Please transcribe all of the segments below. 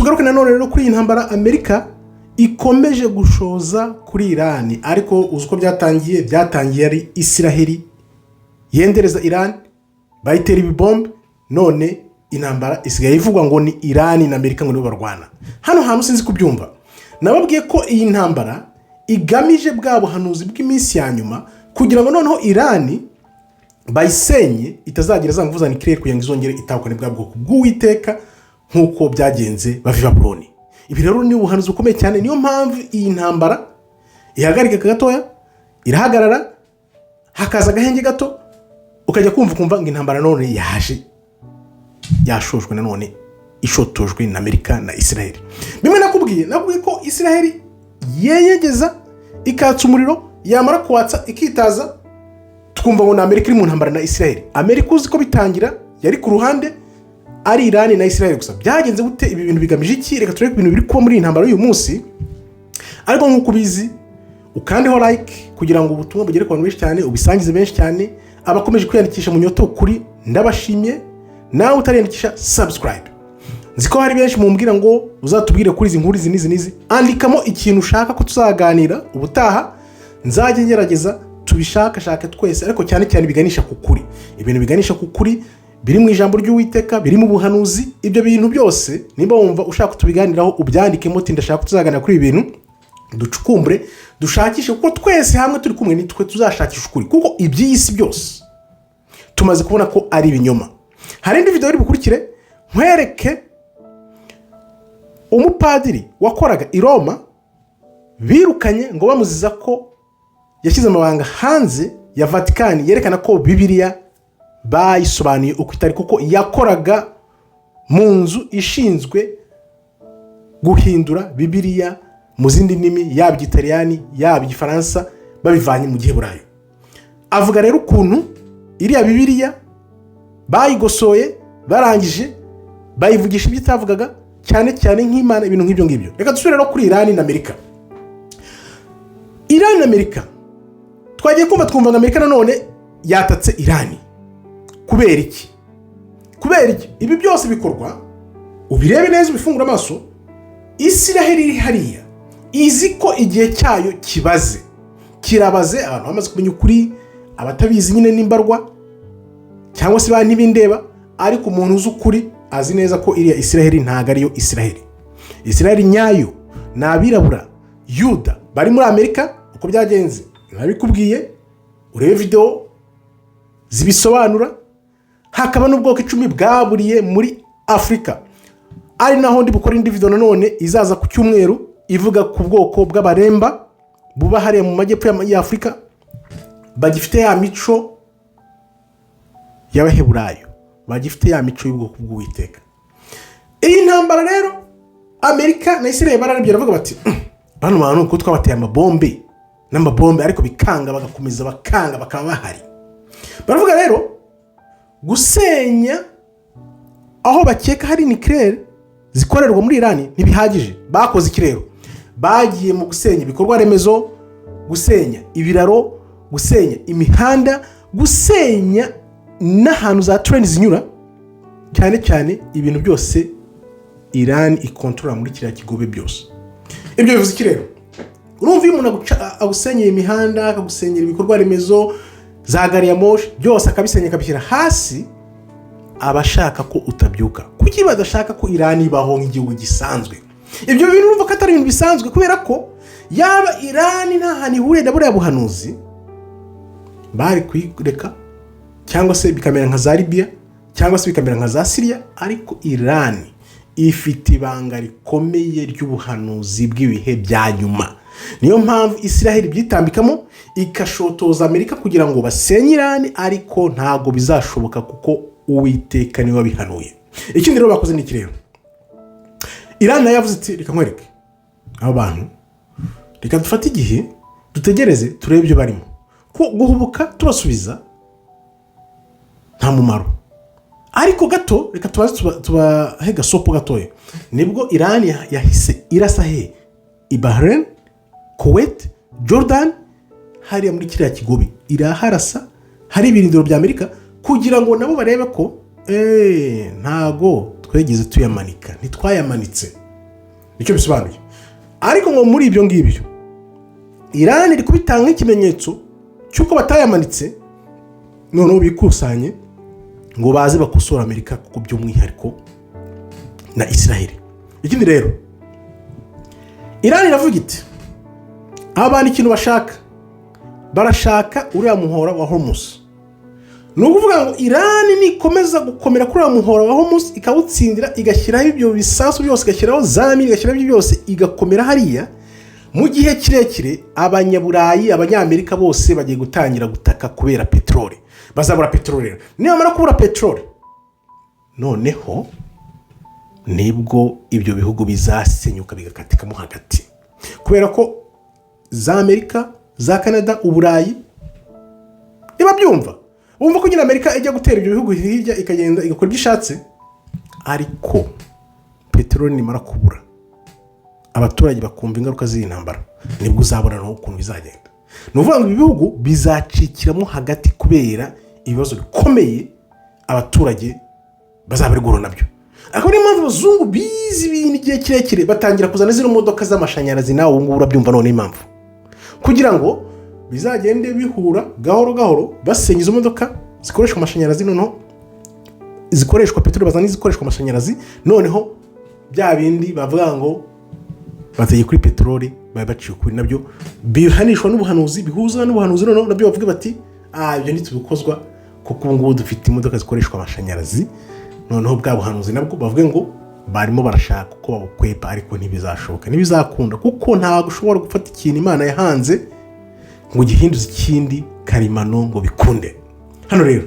tugaruke nanone rero kuri iyi ntambara Amerika ikomeje gushoza kuri Iran, ariko uzuko byatangiye ari Israel yendereza Iran bayitera ibibombe, none intambara isigaye ivugwa ngo ni Iran na Amerika ngo nibo barwana. Hano hantu sinzi kubyumva. Nababwiye ko iyi ntambara igamije bwa buhanuzi bw'iminsi ya nyuma kugira ngo noneho Iran bayisenye itazagira za nguvu za nuclear kugira ngo izongere itakwane bwa bwoko bw'Uwiteka nkuko byagenze baviva Babuloni. Ibi rero ni ubuhanuzi bukomeye cyane, niyo mpamvu iyi ntambara ihagarika gatoya, irahagarara, hakaza agahenge gato, ukajya kumva ngo intambara none yashojwe nanone ishotojwe na Amerika na Israel. Bimwe nakubwiye ko Israel yeyegeza ikatsa umuriro, yamara kwatsa ikitaza, twumva ngo na Amerika iri mu ntambara na Israel. Amerika uzi ko bitangira yari ku ruhande ari Iran na Israel gusa. Byagenze gute? Ibi bintu bigamije iki? Reka turebe ibintu biri kuba muri intambara y'uyu munsi. Ariko nkuko ubizi, ukandeho like kugira ngo ubutumwa bugere ku bantu benshi cyane, ubisangize benshi cyane. Abakomeje kwiyandikisha mu nyoto kuri ndabashimye, nawe utariyandikisha subscribe. Nziko hari benshi mumbwira ngo uzatubwire kuri izi nkuru nizi, andikamo ikintu ushaka ko tuzaganira ubutaha, nzajye ngerageza tubishakashake twese, ariko cyane cyane biganisha ku kuri. Ibintu biganisha ku kuri biri mu ijambo ry'Uwiteka, biri mu buhanuzi. Ibyo bintu byose nimba wumva ushaka tubiganiraho, ubyandikemo uti ndashaka tuzaganira kuri ibi bintu, ducukumbure, dushakishe, kuko twese hamwe turi kumwe nitwe tuzashakisha ukuri, kuko iby'isi byose tumaze kubona ko ari ibinyoma. Hari indi video iri bukurikire nkwereke umupadiri wakoraga i Roma birukanye ngo bamuziza ko yashyize amabanga hanze ya Vatican yerekana ko Bibiliya bayisobanuye uko itari, kuko yakoraga mu nzu ishinzwe guhindura Bibiliya mu zindi ndimi, yaba Igitaliyani yaba Igifaransa, babivanye mu Giheburayo. Avuga rero ukuntu iriya Bibiliya bayigosoye, barangije bayivugisha ibyo itavugaga, cyane cyane nk'Imana, ibintu nk'ibyo ngibyo. Reka dusubire rero kuri Iran na Amerika. Iran na Amerika twagiye twumva ngo Amerika nanone yatatse Iran. Kubera iki? Ibi byose bikorwa, ubirebe neza, ubifungura amaso. Israel iri hariya izi ko igihe cyayo kirabaze, abantu bamaze kumenya ukuri, abatabizi nyine n'imbarwa cyangwa se bandi bindeba, ariko umuntu uzi ukuri azi neza ko iriya Israel ntago ariyo Israel. Israel nyayo ni abirabura Yuda bari muri Amerika. Uko byagenze nabikubwiye, urebe video zibisobanura. Hakaba n'ubwoko 10 bwaburiye muri Afrika, ari naho ndi bukora indi video nanone izaza ku cyumweru ivuga ku bwoko bw'abaremba buba hariya mu majyepfo ya Afrika, bagifite ya mico y'Abaheburayo, bagifite ya mico y'ubwoko bw'Uwiteka. Iyi ntambara rero Amerika na Israel bararabye, baravuga bati bano bantu ko twabateye n'amabombe ariko bikanga, bagakomeza bakanga, bakaba bahari. Baravuga rero gusenya aho bakeka hari nuclear zikorerwa muri Iran ntibihagije. Bakoze ikirero, bagiye mu gusenya ibikorwa remezo, gusenya ibiraro, gusenya imihanda, gusenya n'ahantu za train zinyura, cyane cyane ibintu byose Iran ikontrola muri kiriya kigobe byose. Ibyo bivuze ikirero. Urumva umuntu agusenyera imihanda, akagusenyera ibikorwa remezo, za gari ya moshi byose akabisenya, akabishyira hasi, abashaka ko utabyuka. Kuki badashaka ko Iran ibaho nk'igihugu gisanzwe? Ibyo bintu urumva ko atari ibintu bisanzwe, kubera ko yaba Iran nta hantu ihuriye na buriya buhanuzi, bari kwireka cyangwa se bikamera nka za Libya cyangwa se bikamera nka za Syria. Ariko Iran ifite ibanga rikomeye ry'ubuhanuzi bw'ibihe bya nyuma. Niyo mpamvu Israel byitambikamo ikashotoza Amerika kugira ngo basenye Iran, ariko ntago bizashoboka kuko Uwiteka niwe wabihanuye. Ikindi rero bakoze n'iki rero, Iran nayo yavuze iti reka nkwereke abo bantu, reka dufate igihe dutegereze turebe ibyo barimo, ko guhubuka tubasubiza nta mumaro. Ariko gato reka tubahe gasopo gatoya. Nibwo Iran yahise irasa Bahrain, Kuwait, Jordan, hariya muri kiriya kigobe iraharasa, hari ibirindiro bya Amerika, kugira ngo nabo barebe ko ntago twegeze tuyamanika, ntitwayamanitse. nicyo bisobanuye. Ariko ngo muri ibyo ngibyo Iran iri kubitanga nk'ikimenyetso cy'uko batayamanitse, noneho bikusanye ngo baze bakosora Amerika kuko by'umwihariko na Israel. Ikindi rero Iran iravuga iti abantu ikintu barashaka uriya muhora wa Hormuz. Ni ukuvuga ngo Iran nikomeza gukomera kuri uriya muhora wa Hormuz ikawutsindira, igashyiraho ibyo bisasu byose, igashyiraho za mine, igashyiraho ibyo byose, igakomera hariya, mu gihe kirekire abanyaburayi, abanyamerika bose bagiye gutangira gutaka kubera peteroli. Bazabura peteroli rero. Nibamara kubura peteroli, noneho nibwo ibyo bihugu bizasenyuka bigakatikamo hagati, kubera ko za Amerika, za Canada, Uburayi niba byumva bumva ko nyine Amerika ijya gutera ibyo bihugu hirya, ikagenda igakora ibyo ishatse. Ariko peteroli nimara kubura, abaturage bakumva ingaruka z'iyi ntambara, nibwo uzabona no ukuntu bizagenda. Ni ukuvuga ngo ibi bihugu bizacikiramo hagati kubera ibibazo bikomeye abaturage bazaba bari guhura nabyo. Akaba niyo mpamvu abazungu bizi ibintu igihe kirekire batangira kuzana zino modoka z'amashanyarazi. Nawe ubu ngubu urabyumva none impamvu, kugira ngo bizagende bihura gahoro gahoro, basenya izo modoka zikoreshwa amashanyarazi, noneho zikoreshwa peteroli bazana izikoreshwa amashanyarazi, noneho bya bindi bavuga ngo bateye kuri peteroli baba baciye kuri nabyo bihanishwa n'ubuhanuzi, bihuza n'ubuhanuzi, noneho nabyo bavuga bati ibyo ntitubikozwa kuko ubu ngubu dufite imodoka zikoreshwa amashanyarazi. Noneho bwa buhanuzi nabwo bavuga ngo barimo barashaka uko babukwepa, ariko ntibizashoboka, ntibizakunda, kuko ntabwo ushobora gufata ikintu Imana yahanze ngo gihinduze ikindi karimano ngo bikunde. Hano rero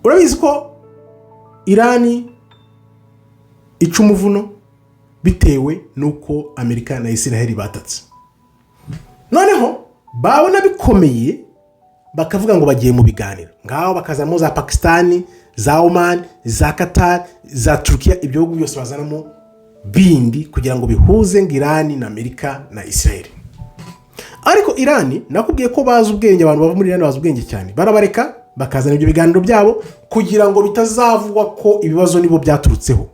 urabizi ko Iran ica umuvuno bitewe nuko Amerika na Israel batatse, noneho babona bikomeye bakavuga ngo bagiye mu biganiro, ngaho bakazamo za Pakistan, za Oman, za Qatar, za Turkiya, ibyo bihugu byose bazanamo bindi kugira ngo bihuze ngo Iran na Amerika na Israel. Ariko Iran nakubwiye ko bazi ubwenge, abantu bava muri Iran bazi ubwenge cyane, barabareka bakazana ibyo biganiro byabo kugira ngo bitazavugwa ko ibibazo nibo byaturutseho.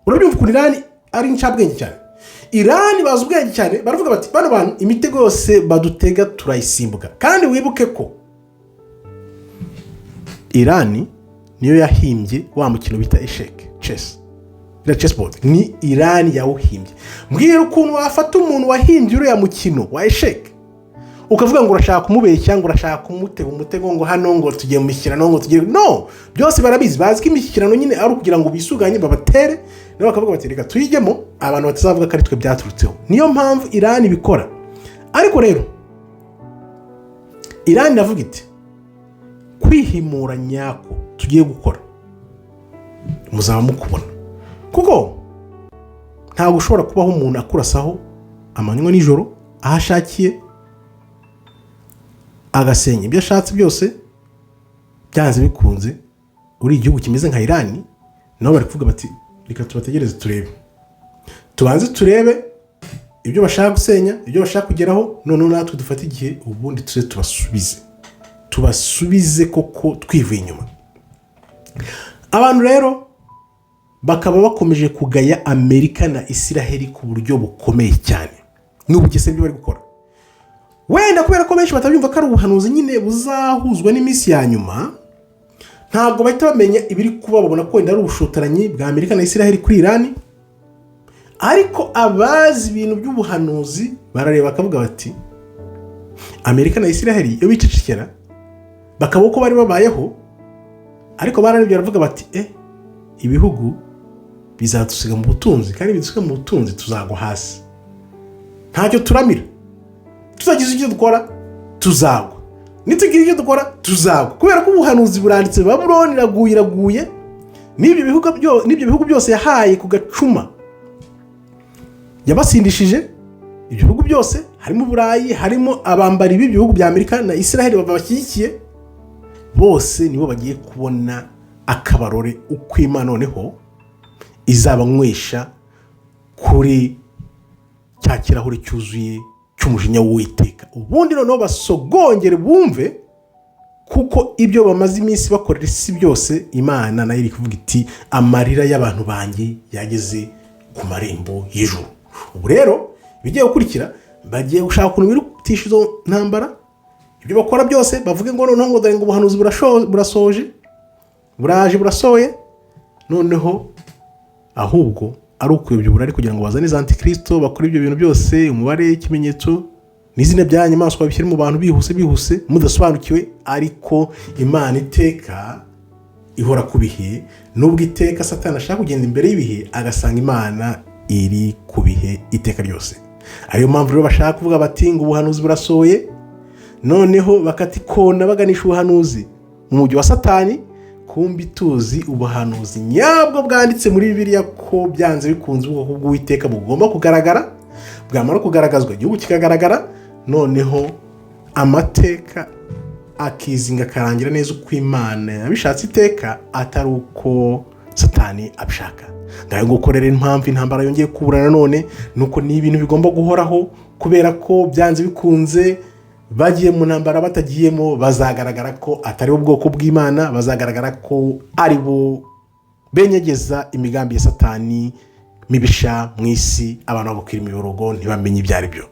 Urabyumva ko Iran ari incabwenge cyane. Iran bazi ubwenge cyane, baravuga bati bano bantu imitego yose badutega turayisimbuka. Kandi wibuke ko Iran niyo yahimbye wa mukino bita chess board. Ni Iran yawuhimbye. Mbwira ukuntu wafata umuntu wahimbye uriya mukino wa ukavuga ngo urashaka kumubeshya, ngo urashaka kumutega umutego, ngo hano ngo tugiye mu mishyikirano, ngo tugiye no, byose barabizi, bazi ko imishyikirano nyine ari ukugira ngo bisuganye babatere, nabo bakavuga bati reka tuyijyemo abantu batazavuga ko ari twe byaturutseho. Niyo mpamvu Iran ibikora. Ariko rero Iran iravuga iti kwihimura nyako tugiye gukora muzaba mukubona, kuko ntabwo ushobora kubaho umuntu akurasaho amanywa nijoro ahashakiye agasenya ibyo ashatse byose, byanze bikunze uri igihugu kimeze nka Iran. Nabo bari kuvuga bati reka tubategereze turebe, tubanze turebe ibyo bashaka gusenya, ibyo bashaka kugeraho, noneho natwe dufate igihe ubundi tuze tubasubize koko twivuye inyuma. Abantu rero bakaba bakomeje kugaya Amerika na Israel ku buryo bukomeye cyane. N'ubugese byo bari gukora, wenda kubera ko benshi batabyumva ko ari ubuhanuzi nyine buzahuzwa n'iminsi ya nyuma, ntabwo bahita bamenya ibiri kuba, babona ko wenda ari ubushotoranyi bwa Amerika na Israel kuri Iran. Ariko abazi ibintu by'ubuhanuzi barareba bakavuga bati Amerika na Israel iyo bicecekera bakaba uko bari babayeho, ariko bararebye baravuga bati ibihugu bizadusiga mu butunzi, kandi bidusiga mu butunzi tuzagwa hasi, ntacyo turamira, tuzagize icyo dukora tuzagwa, nitugira icyo dukora tuzagwa, kubera ko ubuhanuzi buranditse. Babuloni iraguye, n'ibyo bihugu byose yahaye ku gacuma yabasindishije. Ibyo bihugu byose harimo Uburayi, harimo abambari b'ibyo bihugu bya Amerika na Israel babashyigikiye, bose nibo bagiye kubona akabarore uko Imana noneho izabanywesha kuri cya kirahure cyuzuye cy'umujinya w'Uwiteka. Ubundi noneho basogongere bumve, kuko ibyo bamaze iminsi bakorera isi byose Imana nayo iri kuvuga iti amarira y'abantu banjye yageze ku marembo y'ijuru. Ubu rero bigiye gukurikira bagiye gushaka ukuntu birutisha izo ntambara, ibyo bakora byose bavuge ngo noneho ngo dore ngo ubuhanuzi burasoje, burasohoye, noneho ahubwo ari ukuyobya uburari kugira ngo bazane za antikristo bakora ibyo bintu byose, umubare, ikimenyetso n'izina bya nyamaswa bishyira mu bantu bihuse mudasobanukiwe. Ariko Imana iteka ihora ku bihe, nubwo iteka Satani ashaka kugenda imbere y'ibihe agasanga Imana iri ku bihe iteka ryose. Ariyo mpamvu rero bashaka kuvuga bati ngo ubuhanuzi burasohoye, noneho bakatikona baganisha ubuhanuzi mu mujyi wa Satani. Kumbi tuzi ubuhanuzi nyabwo bwanditse muri Bibiliya ko byanze bikunze ubwoko bw'Uwiteka bugomba kugaragara, bwamara kugaragazwa igihugu kikagaragara, noneho amateka akizinga akarangira neza uko Imana yabishatse iteka, atari uko Satani abishaka. Ngaho gukorera impamvu intambara yongeye kuburana none nuko ni ibintu bigomba guhoraho, kubera ko byanze bikunze bagiye mu ntambara batagiyemo bazagaragara ko atari ubwoko bw'Imana, bazagaragara ko ari bo benyegeza imigambi ya Satani mibisha mu isi, abantu babukwira imiborogo ntibamenye ibyo ari byo.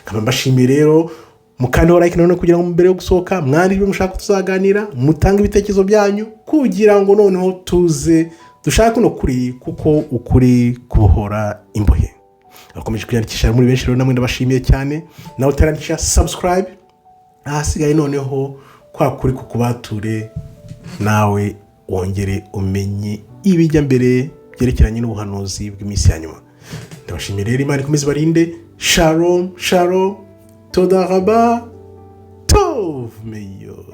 Kaba mbashimiye rero mukandeho like none kugira ngo mbere yo gusohoka mwandike ibyo mushaka tuzaganira, mutange ibitekerezo byanyu kugira ngo noneho tuze dushaka no kuri, kuko ukuri kubohora imbohe. Akomeje kwiyandikisha muri benshi rero namwe ndabashimiye cyane. Nawe utarandikisha subscribe, ahasigaye noneho kwa kuri kukubature nawe wongere umenye ibijya mbere byerekeranye n'ubuhanuzi bw'iminsi ya nyuma. Ndabashimiye rero, Imana ikomeze barinde. Shalom, shalom, toda raba, tov meyo.